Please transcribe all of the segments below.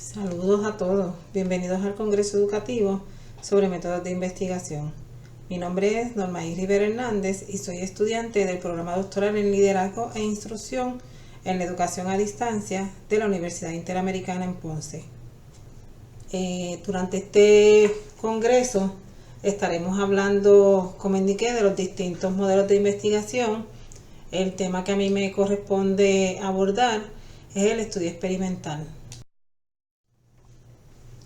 Saludos a todos, bienvenidos al Congreso Educativo sobre Métodos de Investigación. Mi nombre es Normaí Rivera Hernández y soy estudiante del programa doctoral en Liderazgo e Instrucción en la Educación a Distancia de la Universidad Interamericana en Ponce. Durante este congreso estaremos hablando, como indiqué, de los distintos modelos de investigación. El tema que a mí me corresponde abordar es el estudio experimental.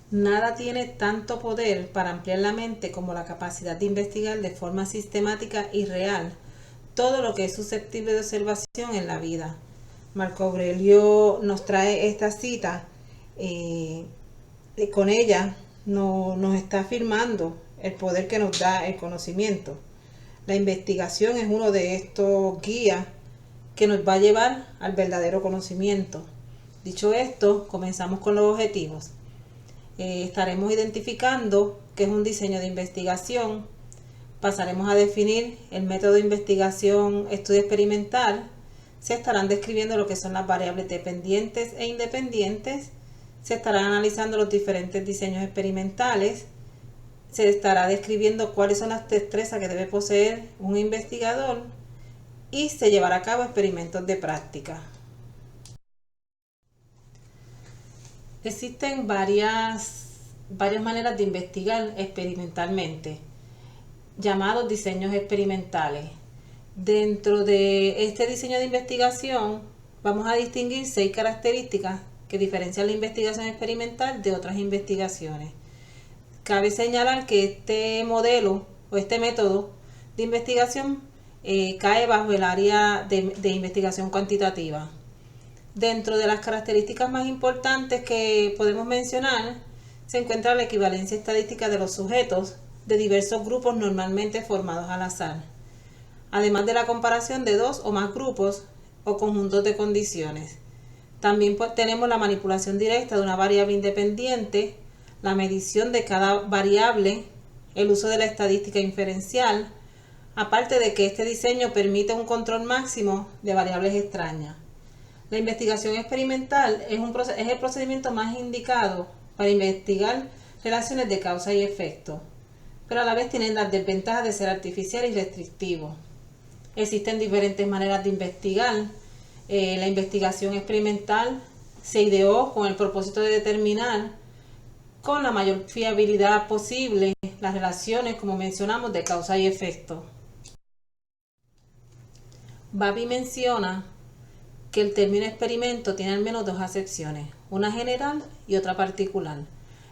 Nada tiene tanto poder para ampliar la mente como la capacidad de investigar de forma sistemática y real todo lo que es susceptible de observación en la vida. Marco Aurelio nos trae esta cita, con ella nos está afirmando el poder que nos da el conocimiento. La investigación es uno de estos guías que nos va a llevar al verdadero conocimiento. Dicho esto, comenzamos con los objetivos. Estaremos identificando qué es un diseño de investigación, pasaremos a definir el método de investigación estudio experimental, se estarán describiendo lo que son las variables dependientes e independientes, se estarán analizando los diferentes diseños experimentales, se estará describiendo cuáles son las destrezas que debe poseer un investigador y se llevará a cabo experimentos de práctica. Existen varias maneras de investigar experimentalmente, llamados diseños experimentales. Dentro de este diseño de investigación vamos a distinguir 6 características que diferencian la investigación experimental de otras investigaciones. Cabe señalar que este modelo o este método de investigación cae bajo el área de investigación cuantitativa. Dentro de las características más importantes que podemos mencionar, se encuentra la equivalencia estadística de los sujetos de diversos grupos normalmente formados al azar, además de la comparación de 2 o más grupos o conjuntos de condiciones. También tenemos la manipulación directa de una variable independiente, la medición de cada variable, el uso de la estadística inferencial, aparte de que este diseño permite un control máximo de variables extrañas. La investigación experimental es el procedimiento más indicado para investigar relaciones de causa y efecto, pero a la vez tienen las desventajas de ser artificial y restrictivo. Existen diferentes maneras de investigar. La investigación experimental se ideó con el propósito de determinar con la mayor fiabilidad posible las relaciones, como mencionamos, de causa y efecto. Babi menciona que el término experimento tiene al menos 2 acepciones, una general y otra particular.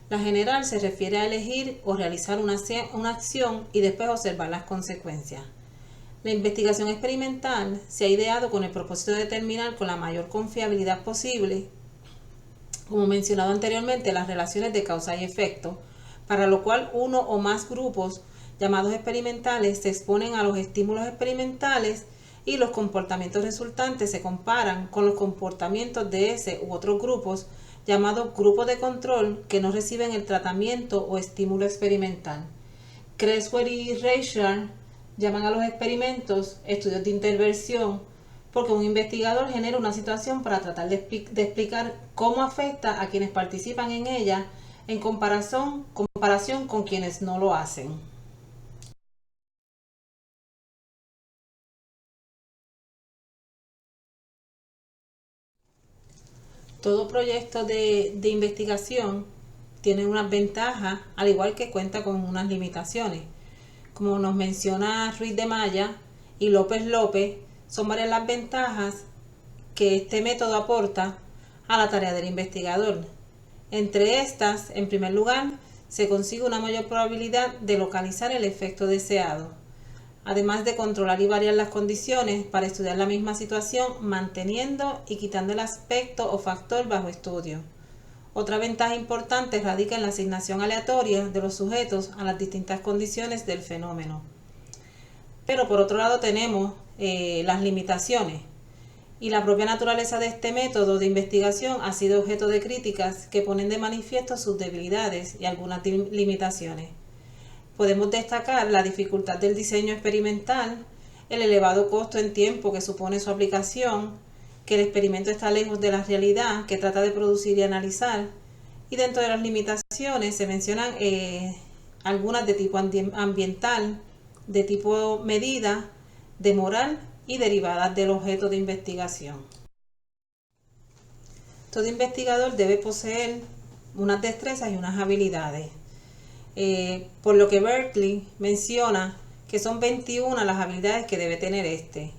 La general se refiere a elegir o realizar una acción y después observar las consecuencias. La investigación experimental se ha ideado con el propósito de determinar con la mayor confiabilidad posible, como mencionado anteriormente, las relaciones de causa y efecto, para lo cual uno o más grupos llamados experimentales se exponen a los estímulos experimentales y los comportamientos resultantes se comparan con los comportamientos de ese u otros grupos llamados grupos de control que no reciben el tratamiento o estímulo experimental. Creswell y Reichard llaman a los experimentos estudios de intervención porque un investigador genera una situación para tratar de explicar cómo afecta a quienes participan en ella en comparación con quienes no lo hacen. Todo proyecto de investigación tiene unas ventajas, al igual que cuenta con unas limitaciones. Como nos menciona Ruiz de Maya y López López, son varias las ventajas que este método aporta a la tarea del investigador. Entre estas, en primer lugar, se consigue una mayor probabilidad de localizar el efecto deseado, además de controlar y variar las condiciones para estudiar la misma situación, manteniendo y quitando el aspecto o factor bajo estudio. Otra ventaja importante radica en la asignación aleatoria de los sujetos a las distintas condiciones del fenómeno. Pero por otro lado tenemos las limitaciones, y la propia naturaleza de este método de investigación ha sido objeto de críticas que ponen de manifiesto sus debilidades y algunas limitaciones. Podemos destacar la dificultad del diseño experimental, el elevado costo en tiempo que supone su aplicación, que el experimento está lejos de la realidad que trata de producir y analizar, Y dentro de las limitaciones se mencionan algunas de tipo ambiental, de tipo medida, de moral y derivadas del objeto de investigación. Todo investigador debe poseer unas destrezas y unas habilidades. Por lo que Berkeley menciona que son 21 las habilidades que debe tener este.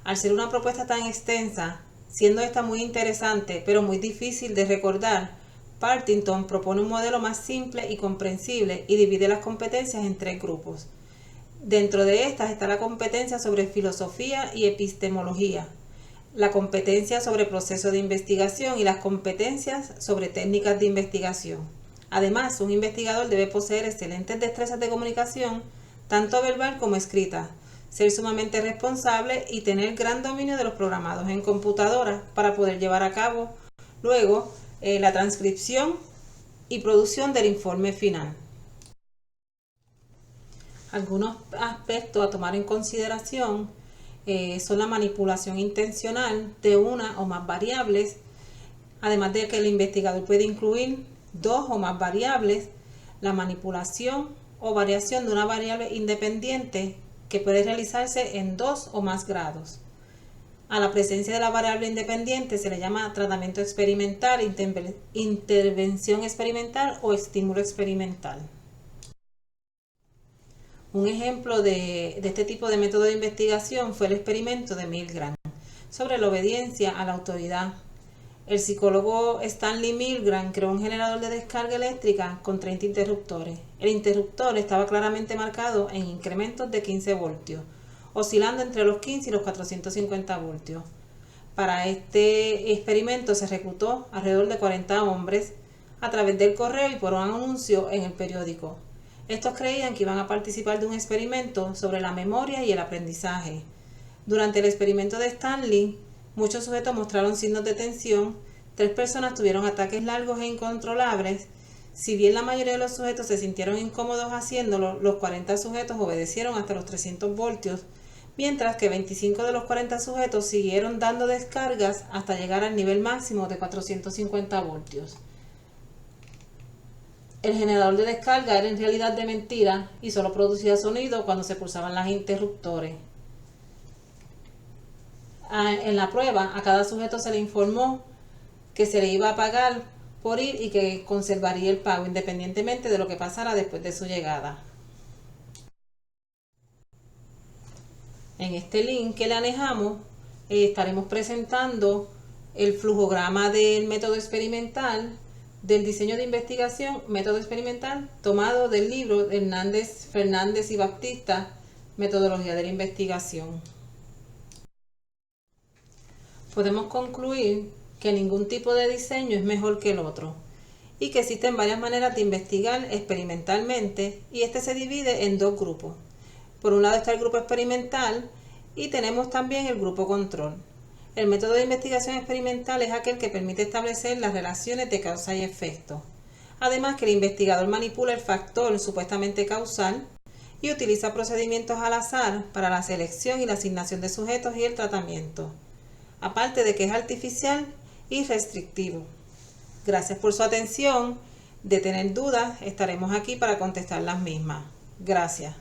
Al ser una propuesta tan extensa, siendo esta muy interesante pero muy difícil de recordar, Partington propone un modelo más simple y comprensible y divide las competencias en 3 grupos. Dentro de estas está la competencia sobre filosofía y epistemología, la competencia sobre proceso de investigación y las competencias sobre técnicas de investigación. Además, un investigador debe poseer excelentes destrezas de comunicación, tanto verbal como escrita, ser sumamente responsable y tener gran dominio de los programados en computadora para poder llevar a cabo luego la transcripción y producción del informe final. Algunos aspectos a tomar en consideración son la manipulación intencional de una o más variables, además de que el investigador puede incluir 2 o más variables, la manipulación o variación de una variable independiente que puede realizarse en 2 o más grados. A la presencia de la variable independiente se le llama tratamiento experimental, intervención experimental o estímulo experimental. Un ejemplo de este tipo de método de investigación fue el experimento de Milgram sobre la obediencia a la autoridad. El psicólogo Stanley Milgram creó un generador de descarga eléctrica con 30 interruptores. El interruptor estaba claramente marcado en incrementos de 15 voltios, oscilando entre los 15 y los 450 voltios. Para este experimento se reclutó alrededor de 40 hombres a través del correo y por un anuncio en el periódico. Estos creían que iban a participar de un experimento sobre la memoria y el aprendizaje. Durante el experimento de Stanley, muchos sujetos mostraron signos de tensión, 3 personas tuvieron ataques largos e incontrolables. Si bien la mayoría de los sujetos se sintieron incómodos haciéndolo, los 40 sujetos obedecieron hasta los 300 voltios, mientras que 25 de los 40 sujetos siguieron dando descargas hasta llegar al nivel máximo de 450 voltios. El generador de descarga era en realidad de mentira y solo producía sonido cuando se pulsaban los interruptores. En la prueba, a cada sujeto se le informó que se le iba a pagar por ir y que conservaría el pago independientemente de lo que pasara después de su llegada. En este link que le anexamos estaremos presentando el flujograma del método experimental, del diseño de investigación, método experimental, tomado del libro de Fernández y Baptista, Metodología de la Investigación. Podemos concluir que ningún tipo de diseño es mejor que el otro y que existen varias maneras de investigar experimentalmente, y este se divide en 2 grupos. Por un lado está el grupo experimental y tenemos también el grupo control. El método de investigación experimental es aquel que permite establecer las relaciones de causa y efecto. Además que el investigador manipula el factor supuestamente causal y utiliza procedimientos al azar para la selección y la asignación de sujetos y el tratamiento. Aparte de que es artificial y restrictivo. Gracias por su atención. De tener dudas, estaremos aquí para contestar las mismas. Gracias.